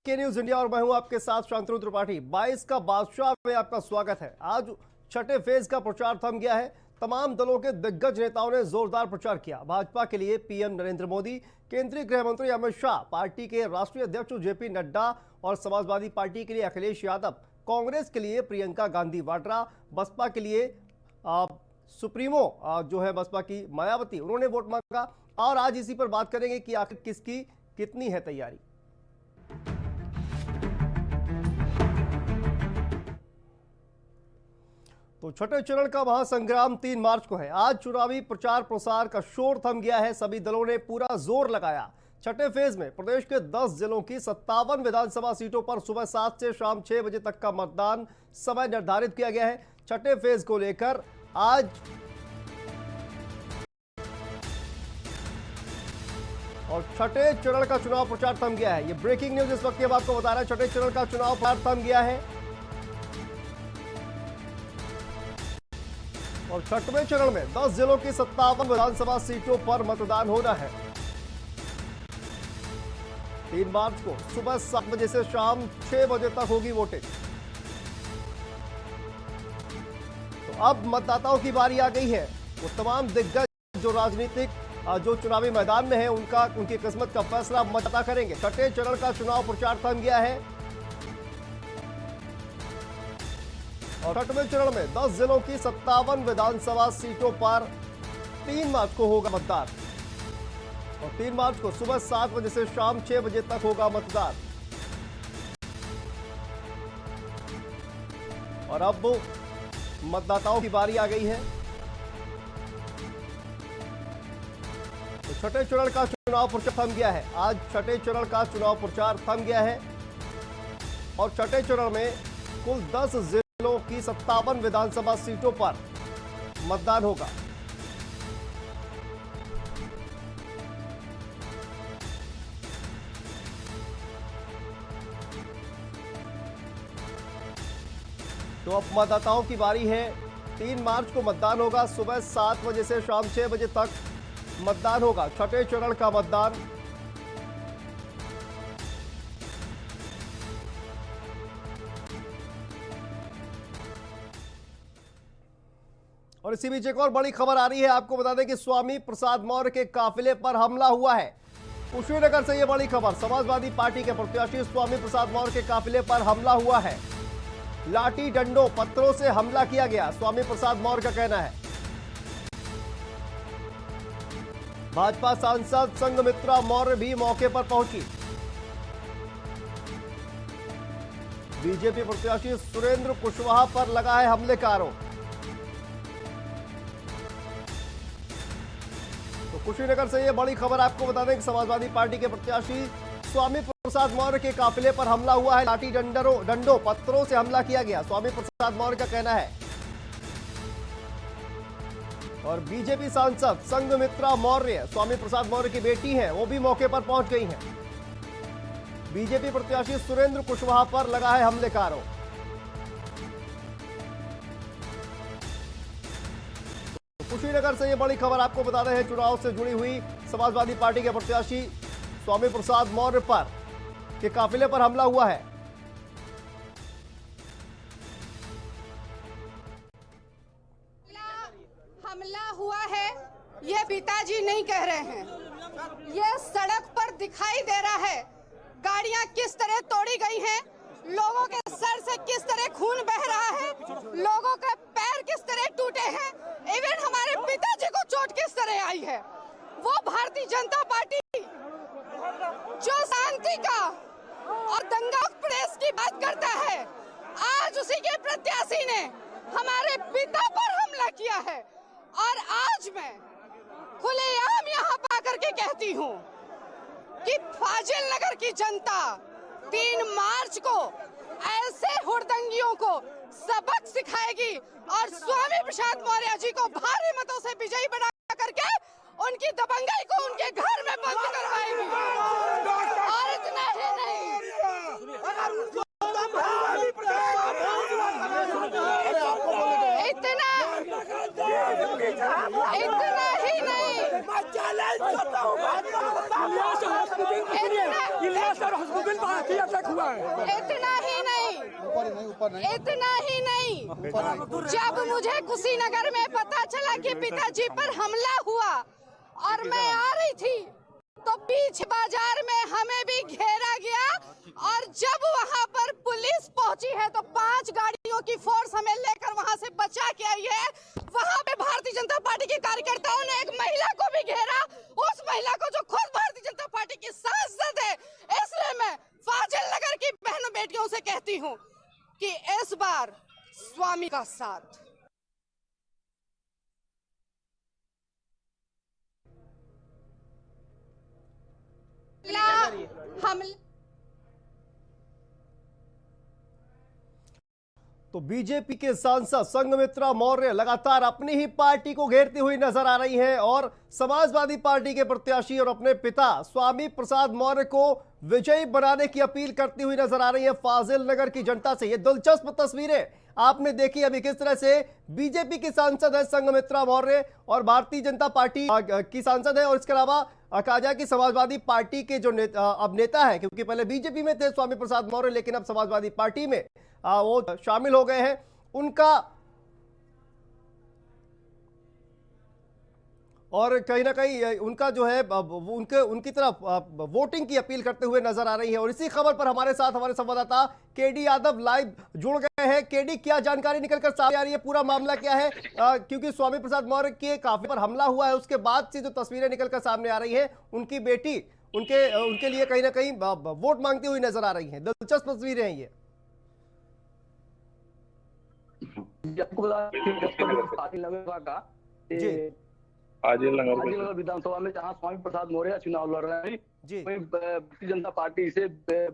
के news India और मैं हूं आपके साथ शांतनु त्रिपाठी। 22 का बादशाह में आपका स्वागत है। आज छठे फेज का प्रचार थम गया है। तमाम दलों के दिग्गज नेताओं ने जोरदार प्रचार किया। भाजपा के लिए पीएम नरेंद्र मोदी, केंद्रीय गृह मंत्री अमित शाह, पार्टी के राष्ट्रीय अध्यक्ष जेपी नड्डा और समाजवादी पार्टी के लिए अखिलेश यादव, कांग्रेस के लिए प्रियंका गांधी वाड्रा, बसपा के लिए सुप्रीमो जो है बसपा की मायावती, उन्होंने वोट मांगा। और आज इसी पर बात करेंगे कि आखिर किसकी कितनी है तैयारी। तो छठे चरण का महासंग्राम 3 मार्च को है। आज चुनावी प्रचार प्रसार का शोर थम गया है। सभी दलों ने पूरा जोर लगाया। छठे फेज में प्रदेश के 10 जिलों की 57 विधानसभा सीटों पर सुबह 7 से शाम 6 बजे तक का मतदान समय निर्धारित किया गया है। छठे फेज को लेकर आज और छठे चरण का चुनाव प्रचार थम गया है। ये ब्रेकिंग न्यूज इस वक्त हम आपको बता रहे हैं। छठे चरण का चुनाव प्रचार थम गया है और छठवें चरण में 10 जिलों की 57 विधानसभा सीटों पर मतदान होना है। 3 मार्च को सुबह 7 बजे से शाम 6 बजे तक होगी वोटिंग। तो अब मतदाताओं की बारी आ गई है। वो तमाम दिग्गज जो राजनीतिक जो चुनावी मैदान में है उनकी किस्मत का फैसला मतदाता करेंगे। छठे चरण का चुनाव प्रचार थम गया है और छठवें चरण में 10 जिलों की 57 विधानसभा सीटों पर 3 मार्च को होगा मतदान और 3 मार्च को सुबह 7 बजे से शाम 6 बजे तक होगा मतदान। और अब मतदाताओं की बारी आ गई है। तो छठे चरण का चुनाव प्रचार थम गया है। आज छठे चरण का चुनाव प्रचार थम गया है और छठे चरण में कुल 10 जिलों की 57 विधानसभा सीटों पर मतदान होगा। तो अब मतदाताओं की बारी है। 3 मार्च को मतदान होगा। सुबह 7 बजे से शाम 6 बजे तक मतदान होगा। छठे चरण का मतदान और इसी बीच एक और बड़ी खबर आ रही है। आपको बता दें कि स्वामी प्रसाद मौर्य के काफिले पर हमला हुआ है। कुशीनगर से यह बड़ी खबर। समाजवादी पार्टी के प्रत्याशी स्वामी प्रसाद मौर्य के काफिले पर हमला हुआ है। लाठी डंडों पत्थरों से हमला किया गया, स्वामी प्रसाद मौर्य का कहना है। भाजपा सांसद संघमित्रा मौर्य भी मौके पर पहुंची। बीजेपी प्रत्याशी सुरेंद्र कुशवाहा पर लगा है हमले का आरोप। तो कुशीनगर से यह बड़ी खबर आपको बता दें कि समाजवादी पार्टी के प्रत्याशी स्वामी प्रसाद मौर्य के काफिले पर हमला हुआ है। लाठी डंडों पत्थरों से हमला किया गया, स्वामी प्रसाद मौर्य का कहना है। और बीजेपी सांसद संघमित्रा मौर्य, स्वामी प्रसाद मौर्य की बेटी हैं, वो भी मौके पर पहुंच गई हैं। बीजेपी प्रत्याशी सुरेंद्र कुशवाहा पर लगा है हमले का आरोप। तो कुशीनगर से ये बड़ी खबर आपको बता रहे हैं। चुनाव से जुड़ी हुई समाजवादी पार्टी के प्रत्याशी स्वामी प्रसाद मौर्य पर के काफिले पर हमला हुआ है। हमला हुआ है, ये पिताजी नहीं कह रहे हैं। ये सड़क पर दिखाई दे रहा है गाड़ियां किस तरह तोड़ी गई हैं, लोगों के सर से किस तरह खून बह रहा है, लोगों के पैर किस तरह टूटे हैं, इवन हमारे पिताजी को चोट किस तरह आई है। वो भारतीय जनता पार्टी जो शांति का और दंगा प्रेस की बात करता है, आज उसी के प्रत्याशी ने हमारे पिता पर हमला किया है। और आज मैं खुलेआम यहाँ पाकर के कहती हूँ कि फाजिल नगर की जनता 3 मार्च को ऐसे हुड़दंगियों को सबक सिखाएगी और स्वामी प्रसाद मौर्य जी को भारी मतों से विजयी बना करके उनकी दबंगाई को उनके घर में बंद करवाएगी। और इतना ही नहीं, इतना ही नहीं, सर हस्बुद्दीन भारती अटैक हुआ है। इतना ही नहीं, जब मुझे कुशीनगर में पता चला कि पिताजी पर हमला हुआ और मैं आ रही थी तो बीच बाजार में हमें भी घेरा गया और जब वहां पर पुलिस पहुंची है तो 5 गाड़ियों की फोर्स हमें लेकर वहां से बचा के आई है। वहां पे भारतीय जनता पार्टी के कार्यकर्ताओं ने एक महिला को भी घेरा, उस महिला को जो खुद भारतीय जनता पार्टी की सांसद है। इसलिए मैं फाजिल नगर की बहनों बेटियों से कहती हूँ कि इस बार स्वामी का साथ। हम तो बीजेपी के सांसद संघमित्रा मौर्य लगातार अपनी ही पार्टी को घेरती हुई नजर आ रही हैं और समाजवादी पार्टी के प्रत्याशी और अपने पिता स्वामी प्रसाद मौर्य को विजयी बनाने की अपील करती हुई नजर आ रही है फाजिल नगर की जनता से। ये दिलचस्प तस्वीरें आपने देखी अभी किस तरह से बीजेपी की सांसद है संघमित्रा मौर्य और भारतीय जनता पार्टी की सांसद है और इसके अलावा कहा जाए कि समाजवादी पार्टी के जो अब नेता है, क्योंकि पहले बीजेपी में थे स्वामी प्रसाद मौर्य लेकिन अब समाजवादी पार्टी में वो शामिल हो गए हैं। उनका और कहीं ना कहीं उनका जो है उनकी तरफ वोटिंग की अपील करते हुए नजर आ रही है। और इसी खबर पर हमारे साथ हमारे संवाददाता केडी यादव लाइव जुड़ गए हैं। केडी, क्या जानकारी निकलकर सामने आ रही है, पूरा मामला क्या है? क्योंकि स्वामी प्रसाद मौर्य के काफिले पर हमला हुआ है, उसके बाद से जो तस्वीरें निकलकर सामने आ रही है, उनकी बेटी उनके लिए कहीं ना कहीं वोट मांगती हुई नजर आ रही है। दिलचस्प तस्वीरें हैं ये। आपको बता आदिलनगर विधानसभा में जहां स्वामी प्रसाद मौर्य चुनाव लड़ रहे हैं, वहीं भारतीय जनता पार्टी से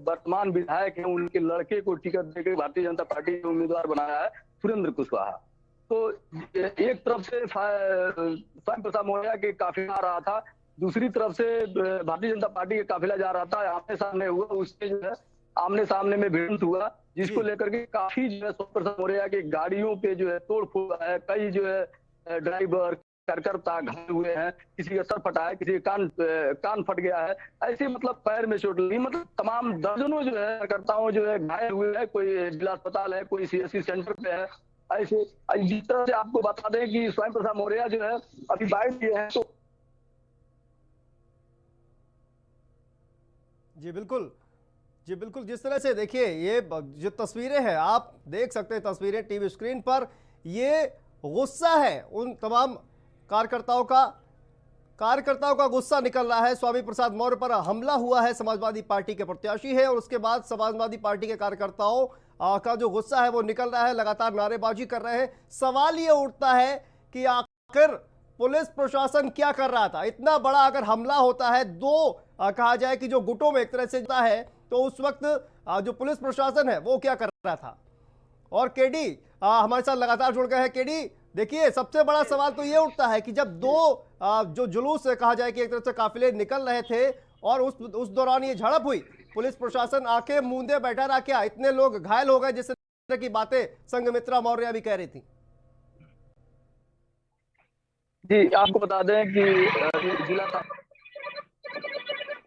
वर्तमान विधायक हैं, उनके लड़के को टिकट देकर भारतीय जनता पार्टी ने उम्मीदवार बनाया है सुरेंद्र कुशवाहा। तो एक तरफ से स्वामी प्रसाद मौर्य के काफिला आ रहा था, दूसरी तरफ से भारतीय जनता पार्टी का काफिला जा रहा था। आमने सामने हुआ, उसके जो है आमने सामने में भिड़ंत हुआ, जिसको लेकर के काफी जो है स्वामी प्रसाद मौर्य की गाड़ियों पे जो है तोड़ फोड़ है। कई जो है ड्राइवर कार्यकर्ता घायल हुए हैं, किसी का सर फटा है, किसी का कान फट गया है, ऐसे मतलब पैर में चोट लगी, मतलब तमाम दर्जनों जो है कार्यकर्ताओं जो है घायल हुए हैं। कोई जिला अस्पताल है, कोई सीएससी सेंटर पे है। ऐसे जिस तरह से आपको बता दें कि स्वामी प्रसाद मौर्य जो है अभी बाइट किए हैं। तो जी बिल्कुल, जिस तरह से देखिए ये जो तस्वीरें हैं, आप देख सकते हैं तस्वीरें टीवी स्क्रीन पर, ये गुस्सा है उन तमाम कार्यकर्ताओं का गुस्सा निकल रहा है। स्वामी प्रसाद मौर्य पर हमला हुआ है, समाजवादी पार्टी के प्रत्याशी है, और उसके बाद समाजवादी पार्टी के कार्यकर्ताओं का जो गुस्सा है वो निकल रहा है, लगातार नारेबाजी कर रहे हैं। सवाल ये उठता है कि आखिर पुलिस प्रशासन क्या कर रहा था? इतना बड़ा अगर हमला होता है, दो कहा जाए कि जो गुटों में एक तरह से होता है, तो उस वक्त जो पुलिस प्रशासन है वो क्या कर रहा था? और केडी हमारे साथ लगातार जुड़ गए हैं। केडी, देखिए सबसे बड़ा सवाल तो ये उठता है कि जब दो जो जुलूस कहा जाए कि एक तरह से काफिले निकल रहे थे और उस दौरान ये झड़प हुई, पुलिस प्रशासन आके मूंदे बैठा रहा क्या? इतने लोग घायल हो गए जिस तरह की बातें संघमित्रा मौर्य भी कह रही थी। जी आपको बता दें कि जिला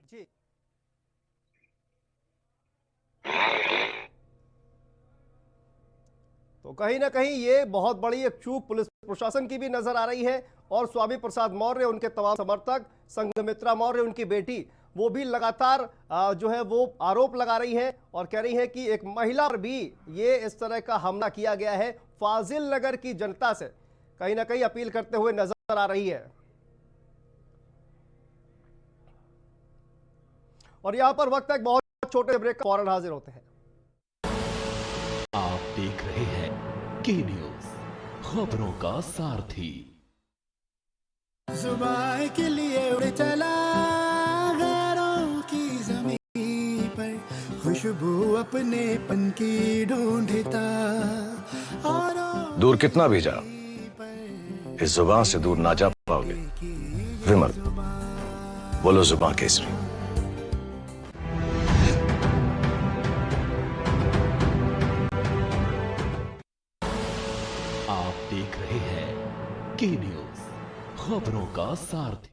जी तो कहीं ना कहीं ये बहुत बड़ी एक चूक पुलिस प्रशासन की भी नजर आ रही है। और स्वामी प्रसाद मौर्य, उनके तमाम समर्थक, संघमित्रा मौर्य उनकी बेटी, वो भी लगातार जो है वो आरोप लगा रही हैं और कह रही है कि एक महिला पर भी ये इस तरह का हमला किया गया है। फाजिल नगर की जनता से कहीं ना कहीं अपील करते हुए नजर आ रही है। और यहां पर वक्त एक बहुत छोटे ब्रेक का फौरन हाजिर होते हैं। आप देख रहे हैं के न्यूज, खबरों का सारथी। जुबान के लिए उड़ चला गैरों की ज़मीं पर, खुशबू अपने पन की ढूंढता। और दूर कितना भी जा, इस जुबान से दूर ना जा पाओगे। विमल, बोलो जुबान केसरी। आप देख रहे हैं के न्यूज, खबरों का सारथी।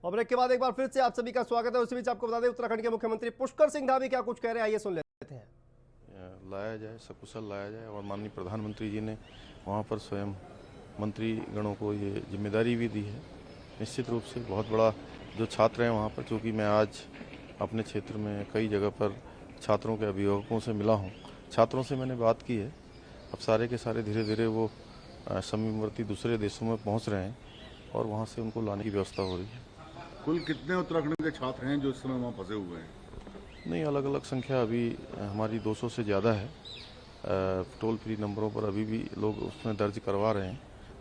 और ब्रेक के बाद एक बार फिर से आप सभी का स्वागत है। उसी बीच आपको बता दें उत्तराखंड के मुख्यमंत्री पुष्कर सिंह धामी क्या कुछ कह रहे हैं, आइए सुन लेते हैं। लाया जाए, सकुशल लाया जाए और माननीय प्रधानमंत्री जी ने वहाँ पर स्वयं मंत्री गणों को ये जिम्मेदारी भी दी है। निश्चित रूप से बहुत बड़ा जो छात्र हैं वहाँ पर, चूँकि मैं आज अपने क्षेत्र में कई जगह पर छात्रों के अभिभावकों से मिला हूँ, छात्रों से मैंने बात की है। अब सारे के सारे धीरे धीरे वो समीपवर्ती दूसरे देशों में पहुँच रहे हैं और वहाँ से उनको लाने की व्यवस्था हो रही है। कुल कितने उत्तराखंड के छात्र हैं जो इस समय वहाँ फंसे हुए हैं? नहीं, अलग अलग संख्या अभी हमारी 200 से ज़्यादा है। टोल फ्री नंबरों पर अभी भी लोग उसमें दर्ज करवा रहे हैं,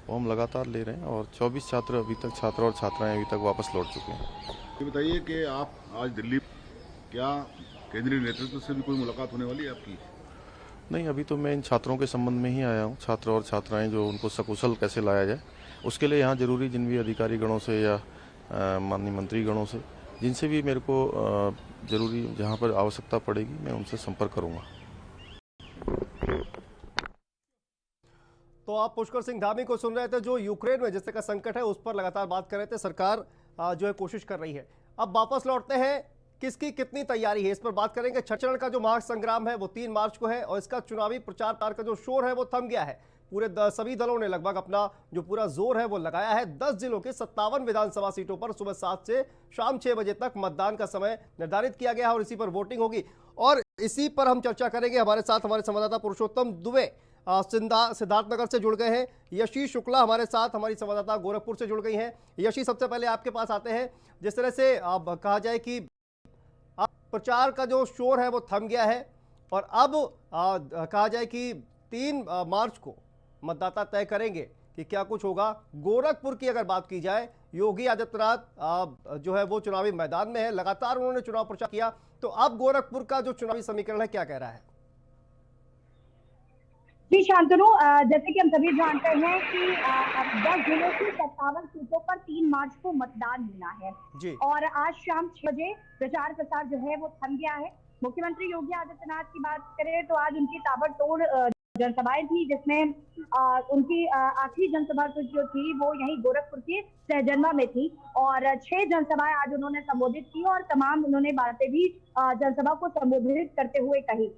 वो हम लगातार ले रहे हैं और 24 छात्र अभी तक, छात्र और छात्राएं अभी तक वापस लौट चुके हैं। ये बताइए कि आप आज दिल्ली, क्या केंद्रीय नेतृत्व से भी कोई मुलाकात होने वाली है आपकी? नहीं, अभी तो मैं इन छात्रों के संबंध में ही आया हूँ। छात्र और छात्राएं जो उनको सकुशल कैसे लाया जाए, उसके लिए यहाँ जरूरी जिन भी अधिकारी गणों से या माननीय मंत्री गणों से, जिनसे भी मेरे को जरूरी जहाँ पर आवश्यकता पड़ेगी मैं उनसे संपर्क करूँगा। तो आप पुष्कर सिंह धामी को सुन रहे थे, जो यूक्रेन में जिस तरह का संकट है उस पर लगातार बात कर रहे थे। सरकार जो है कोशिश कर रही है। अब वापस लौटते हैं, किसकी कितनी तैयारी है इस पर बात करेंगे। छठ चरण का जो महासंग्राम है वो 3 मार्च को है और इसका चुनावी प्रचार का जो शोर है वो थम गया है। पूरे सभी दलों ने लगभग अपना जो पूरा जोर है वो लगाया है। 10 जिलों के 57 विधानसभा सीटों पर सुबह 7 से शाम 6 बजे तक मतदान का समय निर्धारित किया गया है और इसी पर वोटिंग होगी। और इसी पर हम चर्चा करेंगे। हमारे साथ हमारे संवाददाता पुरुषोत्तम दुबे सिद्धार्थनगर से जुड़ गए हैं। यशी शुक्ला हमारे साथ, हमारी संवाददाता गोरखपुर से जुड़ गई हैं। यशी, सबसे पहले आपके पास आते हैं। जिस तरह से अब कहा जाए कि प्रचार का जो शोर है वो थम गया है और अब कहा जाए कि 3 मार्च को मतदाता तय करेंगे कि क्या कुछ होगा। गोरखपुर की अगर बात की जाए, योगी आदित्यनाथ जो है वो चुनावी मैदान में है, लगातार उन्होंने चुनाव प्रचार किया। तो अब गोरखपुर का जो चुनावी समीकरण है क्या कह रहा है? जी शांतनु, जैसे कि हम सभी जानते हैं कि 10 जिलों की 57 सीटों पर 3 मार्च को मतदान होना है जी। और आज शाम 6 बजे प्रचार प्रसार जो है वो थम गया है। मुख्यमंत्री योगी आदित्यनाथ की बात करें तो आज उनकी ताबड़तोड़ जनसभाएं थी, जिसमें उनकी आखिरी जनसभा जो थी वो यहीं गोरखपुर की सहजनवा में थी और 6 जनसभाएं आज उन्होंने संबोधित की और तमाम उन्होंने बातें भी जनसभा को संबोधित करते हुए कही।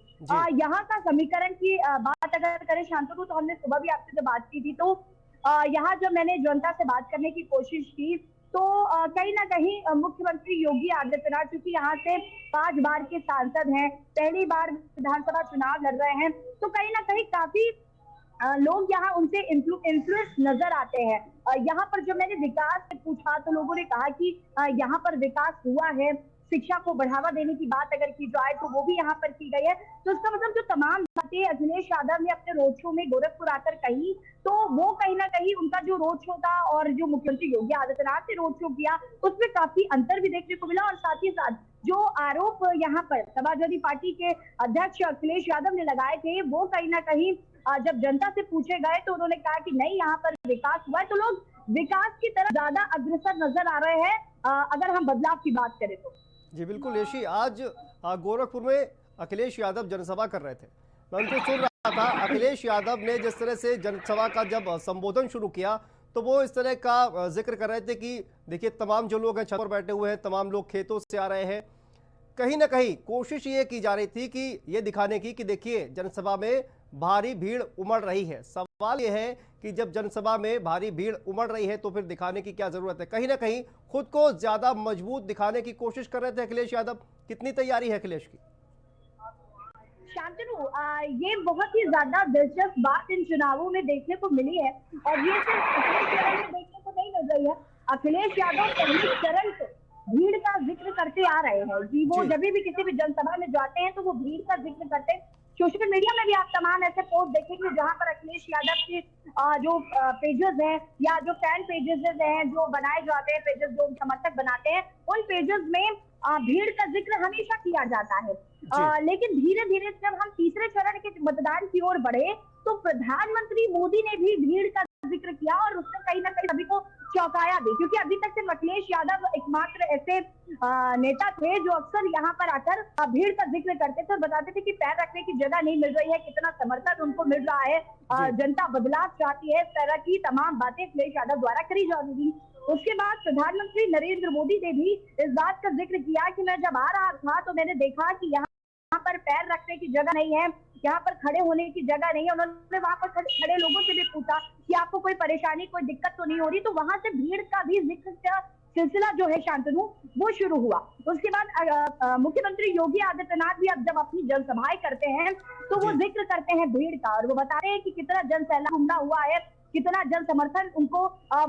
यहाँ का समीकरण की बात अगर करें शांतनु, तो हमने सुबह भी आपसे जो बात की थी, तो यहाँ जब मैंने जनता से बात करने की कोशिश की तो कहीं ना कहीं मुख्यमंत्री योगी आदित्यनाथ, चूंकि यहाँ से 5 बार के सांसद हैं, पहली बार विधानसभा चुनाव लड़ रहे हैं, तो कहीं ना कहीं काफी लोग यहाँ उनसे इन्फ्लुएंस नजर आते हैं। यहाँ पर जब मैंने विकास से पूछा तो लोगों ने कहा कि यहाँ पर विकास हुआ है, शिक्षा को बढ़ावा देने की बात अगर की जाए तो वो भी यहाँ पर की गई है। तो इसका मतलब जो तमाम बातें अखिलेश यादव ने अपने रोड शो में गोरखपुर आकर कही, तो वो कहीं ना कहीं उनका जो रोड शो था और जो मुख्यमंत्री योगी आदित्यनाथ ने रोड शो किया उसमें काफी अंतर भी देखने को मिला। और साथ ही साथ जो आरोप यहाँ पर समाजवादी पार्टी के अध्यक्ष अखिलेश यादव ने लगाए थे, वो कहीं ना कहीं जब जनता से पूछे गए तो उन्होंने कहा कि नहीं, यहाँ पर विकास हुआ है। तो लोग विकास की तरफ ज्यादा अग्रसर नजर आ रहे हैं अगर हम बदलाव की बात करें तो। जी बिल्कुल यशी, आज गोरखपुर में अखिलेश यादव जनसभा कर रहे थे, मैं उनको सुन रहा था। अखिलेश यादव ने जिस तरह से जनसभा का जब संबोधन शुरू किया तो वो इस तरह का जिक्र कर रहे थे कि देखिए तमाम जो लोग हैं छत पर बैठे हुए हैं, तमाम लोग खेतों से आ रहे हैं। कहीं ना कहीं कोशिश ये की जा रही थी कि ये दिखाने की कि देखिए जनसभा में भारी भीड़ उमड़ रही है। सवाल ये है कि जब जनसभा में भारी भीड़ उमड़ रही है तो फिर दिखाने की क्या जरूरत है? कहीं ना कहीं खुद को ज्यादा मजबूत दिखाने की कोशिश कर रहे थे अखिलेश यादव। कितनी तैयारी है अखिलेश की? शांतनु, ये बहुत ही ज्यादा दिलचस्प बात इन चुनावों में देखने को मिली है और ये सिर्फ अखिलेश यादव में देखने को नहीं मिल रही है। अखिलेश यादव पहले चरण से भीड़ का जिक्र करते आ रहे हैं जी। वो जब भी किसी भी जनसभा में जाते हैं तो वो भीड़ का जिक्र करते हैं। सोशल मीडिया में भी आप तमाम ऐसे पोस्ट देखेंगे जहां पर अखिलेश यादव के जो पेजेस हैं या जो फैन पेजेस हैं जो बनाए जाते हैं, पेजेस जो समर्थक बनाते हैं, उन पेजेस में भीड़ का जिक्र हमेशा किया जाता है। लेकिन धीरे धीरे जब हम तीसरे चरण के मतदान की ओर बढ़े तो प्रधानमंत्री मोदी ने भी भीड़ का जिक्र किया और उसने कहीं ना कहीं सभी को चौंकाया भी, क्योंकि अभी तक सिर्फ अखिलेश यादव एकमात्र ऐसे नेता थे जो अक्सर यहाँ पर आकर भीड़ का जिक्र करते थे और बताते थे कि पैर रखने की जगह नहीं मिल रही है, कितना समर्थन उनको मिल रहा है, जनता बदलाव चाहती है, इस तरह की तमाम बातें अखिलेश यादव द्वारा करी जा रही थी। उसके बाद प्रधानमंत्री नरेंद्र मोदी ने भी इस बात का जिक्र किया कि मैं जब आ रहा था तो मैंने देखा कि यहाँ पर पैर रखने की जगह नहीं है, यहाँ पर खड़े होने की जगह नहीं है। उन्होंने वहां पर खड़े लोगों से भी पूछा कि आपको कोई परेशानी, कोई दिक्कत तो नहीं हो रही, तो वहां से भीड़ का भी जिक्र का सिलसिला जो है शांतनु वो शुरू हुआ। उसके बाद मुख्यमंत्री योगी आदित्यनाथ भी अब जब अपनी जनसभाएं करते हैं तो वो जिक्र करते हैं भीड़ का, और वो बता रहे हैं कि कितना जन सैलाब उमड़ा हुआ है, कितना जन समर्थन उनको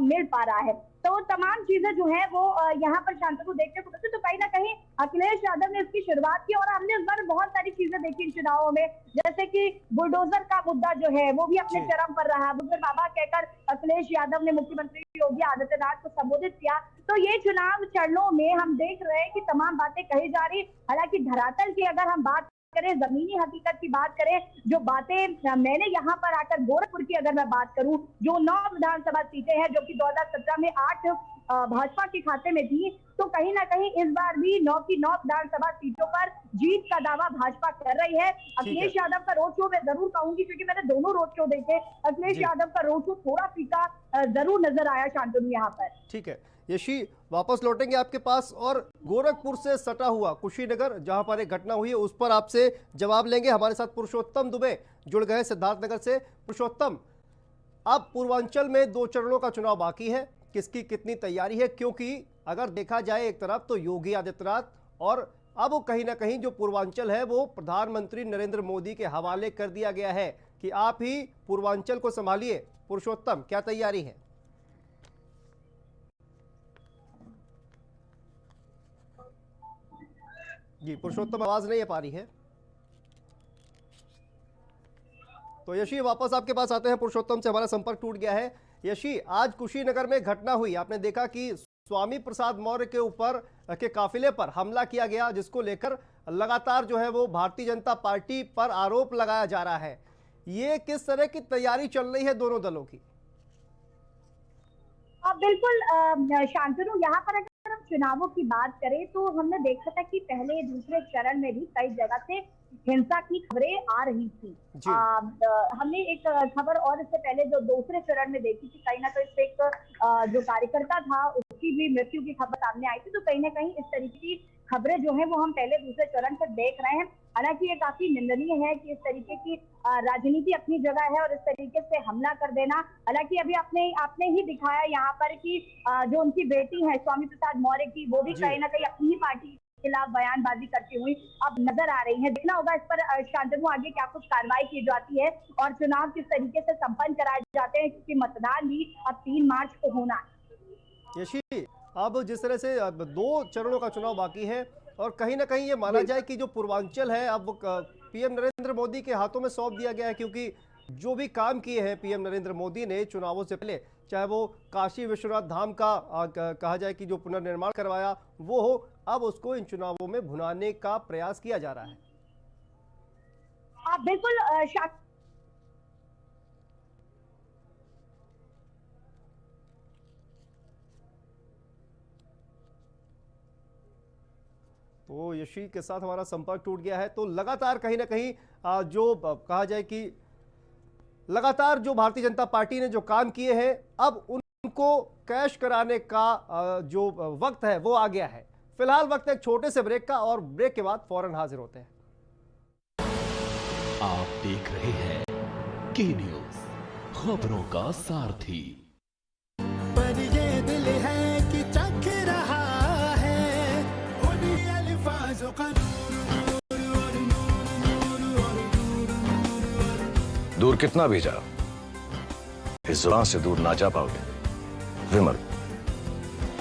मिल पा रहा है। तो तमाम चीजें जो है वो यहाँ पर शांतनु देखने को मिलती। तो कहीं ना कहीं अखिलेश यादव ने इसकी शुरुआत की, और हमने इस बार बहुत सारी चीजें देखी इन चुनावों में, जैसे कि बुलडोजर का मुद्दा जो है वो भी अपने चरम पर रहा। बुलडोजर बाबा कहकर अखिलेश यादव ने मुख्यमंत्री योगी आदित्यनाथ को संबोधित किया। तो ये चुनाव चरणों में हम देख रहे हैं कि तमाम बातें कही जा रही। हालांकि धरातल की अगर हम बात करें, जमीनी हकीकत की बात करें, जो बातें मैंने यहाँ पर आकर गोरखपुर की अगर मैं बात करूं, जो 9 विधानसभा सीटें हैं जो कि 2017 में 8 भाजपा के खाते में थी, तो कहीं ना कहीं इस बार भी 9 की 9 विधानसभा सीटों पर जीत का दावा भाजपा कर रही है। अखिलेश यादव का रोड शो मैं जरूर कहूंगी, क्योंकि मैंने दोनों रोड शो देखे, अखिलेश यादव का रोड शो थोड़ा फीका जरूर नजर आया शांतनु यहाँ पर। ठीक है यशी, वापस लौटेंगे आपके पास, और गोरखपुर से सटा हुआ कुशीनगर जहां पर एक घटना हुई है उस पर आपसे जवाब लेंगे। हमारे साथ पुरुषोत्तम दुबे जुड़ गए सिद्धार्थनगर से। पुरुषोत्तम, अब पूर्वांचल में 2 चरणों का चुनाव बाकी है, किसकी कितनी तैयारी है? क्योंकि अगर देखा जाए एक तरफ तो योगी आदित्यनाथ, और अब कहीं ना कहीं जो पूर्वांचल है वो प्रधानमंत्री नरेंद्र मोदी के हवाले कर दिया गया है कि आप ही पूर्वांचल को संभालिए। पुरुषोत्तम, क्या तैयारी है? जी पुरुषोत्तम, आवाज नहीं आ पा रही है। तो यशी, वापस आपके पास आते हैं। पुरुषोत्तम से हमारा संपर्क टूट गया है। यशी, आज कुशीनगर में घटना हुई, आपने देखा कि स्वामी प्रसाद मौर्य के ऊपर के काफिले पर हमला किया गया, जिसको लेकर लगातार जो है वो भारतीय जनता पार्टी पर आरोप लगाया जा रहा है। ये किस तरह की तैयारी चल रही है दोनों दलों की? बिल्कुल शांतनु, यहाँ पर अगर हम चुनावों की बात करें तो हमने देखा था कि पहले दूसरे चरण में भी कई जगह से हिंसा की खबरें आ रही थी। हमने एक खबर और इससे पहले जो दूसरे चरण में देखी थी, कहीं ना कहीं एक जो कार्यकर्ता था उसकी भी मृत्यु की खबर सामने आई थी। तो कहीं ना कहीं इस तरीके की खबरें जो है वो हम पहले दूसरे चरण पर देख रहे हैं। हालांकि ये काफी निंदनीय है कि इस तरीके की राजनीति अपनी जगह है और इस तरीके से हमला कर देना। हालांकि अभी आपने ही दिखाया यहाँ पर कि जो उनकी बेटी है स्वामी प्रसाद मौर्य की, वो भी कहीं ना कहीं अपनी ही पार्टी के खिलाफ बयानबाजी करती हुई अब नजर आ रही है। देखना होगा इस पर शांतनु आगे क्या कुछ कार्रवाई की जाती है और चुनाव किस तरीके से संपन्न कराए जाते हैं, क्योंकि मतदान भी अब 3 मार्च को होना है। यशी, अब जिस तरह से 2 चरणों का चुनाव बाकी है और कहीं ना कहीं ये माना जाए कि जो पूर्वांचल है अब पीएम नरेंद्र मोदी के हाथों में सौंप दिया गया है, क्योंकि जो भी काम किए हैं पीएम नरेंद्र मोदी ने चुनावों से पहले, चाहे वो काशी विश्वनाथ धाम का कहा जाए कि जो पुनर्निर्माण करवाया वो हो, अब उसको इन चुनावों में भुनाने का प्रयास किया जा रहा है। बिल्कुल तो यशी के साथ हमारा संपर्क टूट गया है। तो लगातार कहीं ना कहीं जो कहा जाए कि लगातार जो भारतीय जनता पार्टी ने जो काम किए हैं, अब उनको कैश कराने का जो वक्त है वो आ गया है। फिलहाल वक्त है एक छोटे से ब्रेक का, और ब्रेक के बाद फौरन हाजिर होते हैं। आप देख रहे हैं के न्यूज, खबरों का सारथी। पर ये दिल है कि चख रहा है उन्हीं अल्फाजों का दूर कितना भी जाओ, इस जुबान से दूर ना जा पाओगे। विमल,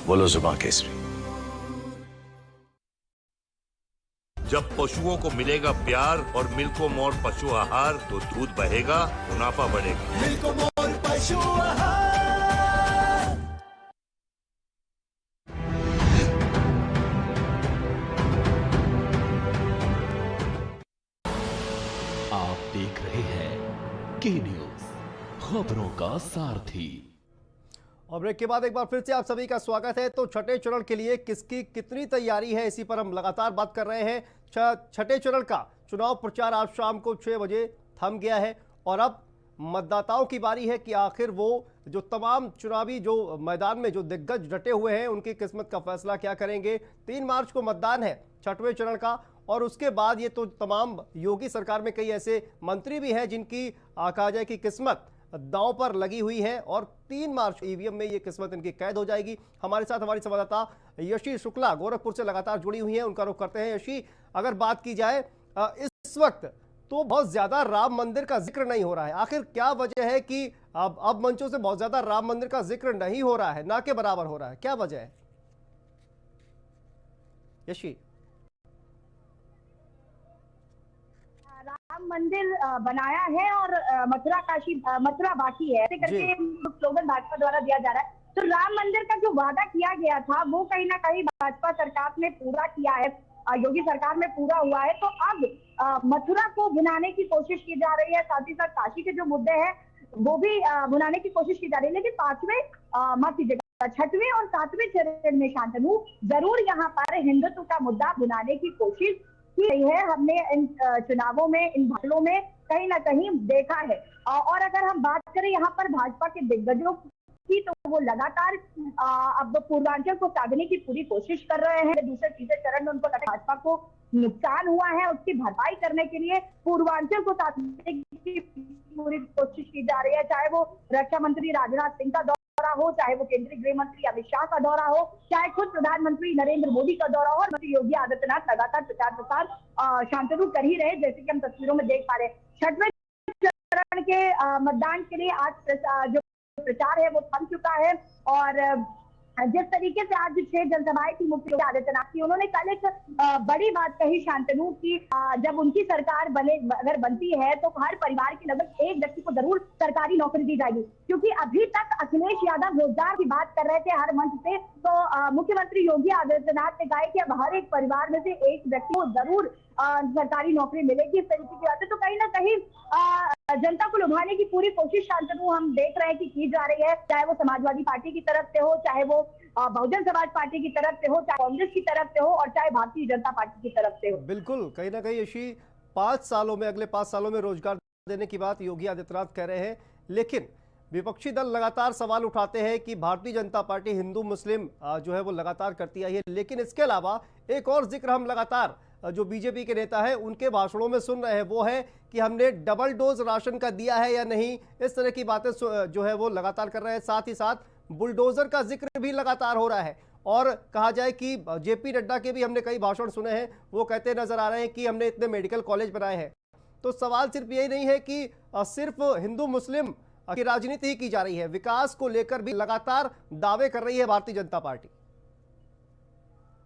बोलो जुबान केसरी। जब पशुओं को मिलेगा प्यार और मिल्को मोर पशु आहार, तो दूध बहेगा, मुनाफा बढ़ेगा। मिल्को मोर पशु आहार। आप देख रहे हैं के न्यूज, खबरों का सारथी। और ब्रेक के बाद एक बार फिर से आप सभी का स्वागत है। तो छठे चरण के लिए किसकी कितनी तैयारी है, इसी पर हम लगातार बात कर रहे हैं। छठे चरण का चुनाव प्रचार आज शाम को 6 बजे थम गया है, और अब मतदाताओं की बारी है कि आखिर वो जो तमाम चुनावी जो मैदान में जो दिग्गज डटे हुए हैं उनकी किस्मत का फैसला क्या करेंगे। 3 मार्च को मतदान है 6वें चरण का, और उसके बाद ये तो तमाम योगी सरकार में कई ऐसे मंत्री भी हैं जिनकी कहा जाए कि किस्मत दांव पर लगी हुई है, और 3 मार्च ईवीएम में ये किस्मत इनकी कैद हो जाएगी। हमारे साथ हमारी संवाददाता यशी शुक्ला गोरखपुर से लगातार जुड़ी हुई हैं, उनका रुख करते हैं। यशी, अगर बात की जाए इस वक्त तो बहुत ज्यादा राम मंदिर का जिक्र नहीं हो रहा है, आखिर क्या वजह है कि अब मंचों से बहुत ज्यादा राम मंदिर का जिक्र नहीं हो रहा है, ना के बराबर हो रहा है, क्या वजह है यशी? राम मंदिर बनाया है और मथुरा बाकी है, ऐसे करके स्लोगन भाजपा द्वारा दिया जा रहा है। तो राम मंदिर का जो वादा किया गया था वो कहीं ना कहीं भाजपा सरकार ने पूरा किया है, योगी सरकार में पूरा हुआ है। तो अब मथुरा को भुनाने की कोशिश की जा रही है, साथ ही साथ काशी के जो मुद्दे हैं वो भी भुनाने की कोशिश की जा रही है। लेकिन 6वें और 7वें चरण में शांतनु जरूर यहाँ पर हिंदुत्व का मुद्दा भुनाने की कोशिश की रही है। हमने इन चुनावों में, इन भाषणों में कहीं ना कहीं देखा है। और अगर हम बात करें यहाँ पर भाजपा के दिग्गजों की, तो वो लगातार अब पूर्वांचल को साधने की पूरी कोशिश कर रहे हैं। दूसरे तीसरे चरण में उनको लगा भाजपा को नुकसान हुआ है, उसकी भरपाई करने के लिए पूर्वांचल को साधने की पूरी कोशिश की जा रही है। चाहे वो रक्षा मंत्री राजनाथ सिंह का दौरा हो, चाहे वो केंद्रीय गृह मंत्री अमित शाह का दौरा हो, चाहे खुद प्रधानमंत्री नरेंद्र मोदी का दौरा हो, और योगी आदित्यनाथ लगातार प्रचार प्रसार शांतनु कर ही रहे, जैसे कि हम तस्वीरों में देख पा रहे हैं। 6वें चरण के मतदान के लिए आज जो प्रचार है वो थम चुका है, और जिस तरीके से आज 6 जनसभाएं थी मुख्यमंत्री आदित्यनाथ की, उन्होंने कल एक बड़ी बात कही शांतनु की, जब उनकी सरकार अगर बनती है तो हर परिवार के लगभग एक व्यक्ति को जरूर सरकारी नौकरी दी जाएगी। क्योंकि अभी तक अखिलेश यादव रोजगार की बात कर रहे थे हर मंच से, तो मुख्यमंत्री योगी आदित्यनाथ ने कहा कि अब हर एक परिवार में से एक व्यक्ति को जरूर सरकारी नौकरी मिलेगी। इस तरीके की बात है, तो कहीं ना कहीं जनता को लुभाने की पूरी कोशिश शांतनु हम देख रहे हैं कि की जा रही है, चाहे वो समाजवादी पार्टी की तरफ से हो, चाहे वो बहुजन समाज पार्टी की तरफ से हो, चाहे कांग्रेस की तरफ से हो, और चाहे भारतीय जनता पार्टी की तरफ से हो। बिल्कुल, कहीं ना कहीं यशी 5 सालों में, अगले 5 सालों में रोजगार देने की बात योगी आदित्यनाथ कह रहे हैं, लेकिन विपक्षी दल लगातार सवाल उठाते हैं कि भारतीय जनता पार्टी हिंदू मुस्लिम जो है वो लगातार करती आई है। लेकिन इसके अलावा एक और जिक्र हम लगातार जो बीजेपी के नेता है उनके भाषणों में सुन रहे हैं, वो है कि हमने डबल डोज राशन का दिया है या नहीं, इस तरह की बातें जो है वो लगातार कर रहे हैं। साथ ही साथ बुलडोजर का जिक्र भी लगातार हो रहा है, और कहा जाए कि जेपी नड्डा के भी हमने कई भाषण सुने हैं, वो कहते नजर आ रहे हैं कि हमने इतने मेडिकल कॉलेज बनाए हैं। तो सवाल सिर्फ यही नहीं है कि सिर्फ हिंदू मुस्लिम की राजनीति ही की जा रही है, विकास को लेकर भी लगातार दावे कर रही है भारतीय जनता पार्टी।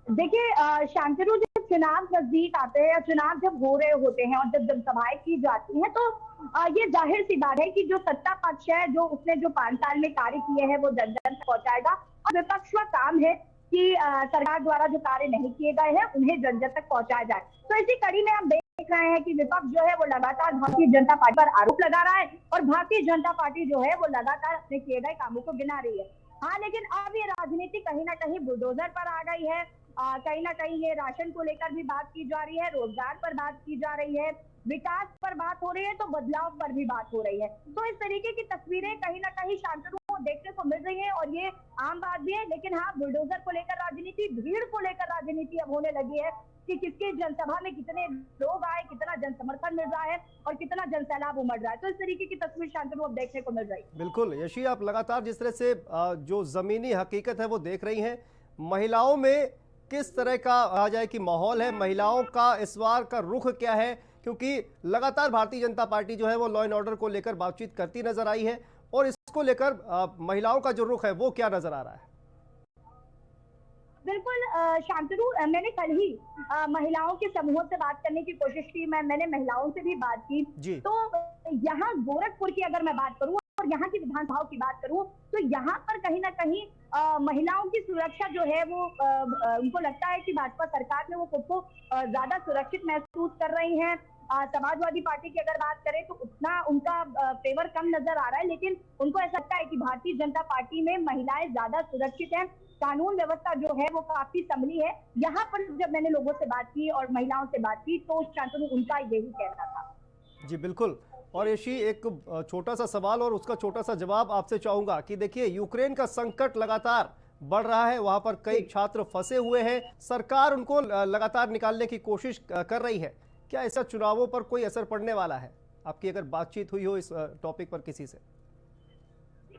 देखिए शांतनु, जब चुनाव नजदीक आते हैं या चुनाव जब हो रहे होते हैं और जब जनसभाएं की जाती हैं, तो ये जाहिर सी बात है कि जो सत्ता पक्ष है, जो उसने जो 5 साल में कार्य किए हैं वो जन जन तक पहुंचाएगा, और विपक्ष का काम है कि सरकार द्वारा जो कार्य नहीं किए गए हैं उन्हें जन जन तक पहुंचाया जाए। तो इसी कड़ी में हम देख रहे हैं कि विपक्ष जो है वो लगातार भारतीय जनता पार्टी पर आरोप लगा रहा है, और भारतीय जनता पार्टी जो है वो लगातार अपने किए गए कामों को गिना रही है। हाँ, लेकिन अब ये राजनीति कहीं ना कहीं बुलडोजर पर आ गई है। कहीं ना कहीं ये राशन को लेकर भी बात की जा रही है, रोजगार पर बात की जा रही है, विकास पर बात हो रही है, तो बदलाव पर भी बात हो रही है। तो इस तरीके की तस्वीरें कहीं ना कहीं शांतनु देखने को मिल रही है, और ये आम बात भी है। लेकिन हाँ, बुलडोजर को लेकर राजनीति, भीड़ को लेकर राजनीति अब होने लगी है कि किसके जनसभा में कितने लोग आए, कितना जन समर्थन मिल रहा है और कितना जन सैलाब उमड़ रहा है। तो इस तरीके की तस्वीर शांतनु अब देखने को मिल रही है। बिल्कुल यशी, आप लगातार जिस तरह से जो जमीनी हकीकत है वो देख रही हैं, महिलाओं में किस तरह का आ जाए कि माहौल है, महिलाओं का इस बार का रुख क्या है, क्योंकि लगातार भारतीय जनता पार्टी जो है वो लॉ एंड ऑर्डर को लेकर बातचीत करती नजर आई है, और इसको लेकर महिलाओं का जो रुख है वो क्या नजर आ रहा है? बिल्कुल शांतनु, मैंने कल ही महिलाओं के समूहों से बात करने की कोशिश की, मैंने महिलाओं से भी बात की। तो यहाँ गोरखपुर की अगर मैं बात करूँ और यहाँ की विधानसभाओं की बात करूँ, तो यहाँ पर कहीं ना कहीं महिलाओं की सुरक्षा जो है वो उनको लगता है कि भाजपा सरकार में वो खुद को ज्यादा सुरक्षित महसूस कर रही हैं। समाजवादी पार्टी की अगर बात करें तो उतना उनका फेवर कम नजर आ रहा है, लेकिन उनको ऐसा लगता है कि भारतीय जनता पार्टी में महिलाएं ज्यादा सुरक्षित हैं, कानून व्यवस्था जो है वो काफी संभली है। यहाँ पर जब मैंने लोगों से बात की और महिलाओं से बात की, तो शांतनु उनका यही कहना था। जी बिल्कुल, और यशी एक छोटा सा सवाल और उसका छोटा सा जवाब आपसे चाहूंगा कि देखिए यूक्रेन का संकट लगातार बढ़ रहा है, वहां पर कई छात्र फंसे हुए हैं, सरकार उनको लगातार निकालने की कोशिश कर रही है। क्या ऐसा चुनावों पर कोई असर पड़ने वाला है? आपकी अगर बातचीत हुई हो इस टॉपिक पर किसी से?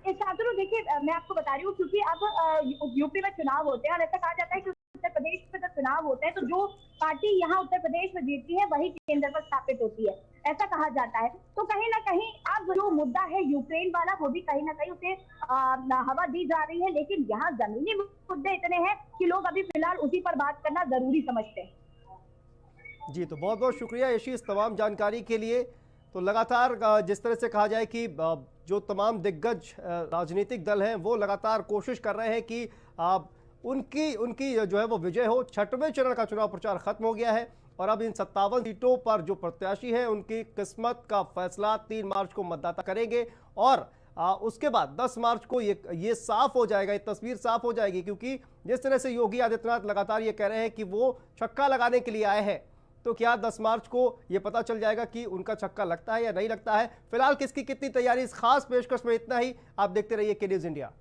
छात्रों देखिए, मैं आपको बता रही हूँ, क्योंकि अब यूपी में चुनाव होते हैं और ऐसा कहा जाता है कि उत्तर प्रदेश में जब चुनाव होते हैं तो जो पार्टी यहाँ उत्तर प्रदेश में जीतती है वही केंद्र पर स्थापित होती है, ऐसा कहा जाता है। तो कहीं ना कहीं अब जो मुद्दा है यूक्रेन वाला, वो भी कहीं ना कहीं उसे हवा दी जा रही है, लेकिन यहाँ जमीनी मुद्दे इतने हैं कि लोग अभी फिलहाल उसी पर बात करना जरूरी समझते हैं। जी, तो बहुत बहुत शुक्रिया यशी इस तमाम जानकारी के लिए। तो लगातार जिस तरह से कहा जाए कि जो तमाम दिग्गज राजनीतिक दल हैं वो लगातार कोशिश कर रहे हैं कि उनकी जो है वो विजय हो। 6वें चरण का चुनाव प्रचार खत्म हो गया है और अब इन 57 सीटों पर जो प्रत्याशी हैं उनकी किस्मत का फैसला 3 मार्च को मतदाता करेंगे और उसके बाद 10 मार्च को ये साफ हो जाएगा, ये तस्वीर साफ हो जाएगी। क्योंकि जिस तरह से योगी आदित्यनाथ लगातार ये कह रहे हैं कि वो छक्का लगाने के लिए आए हैं, तो क्या 10 मार्च को ये पता चल जाएगा कि उनका छक्का लगता है या नहीं लगता है। फिलहाल किसकी कितनी तैयारी, इस खास पेशकश में इतना ही। आप देखते रहिए के न्यूज़ इंडिया।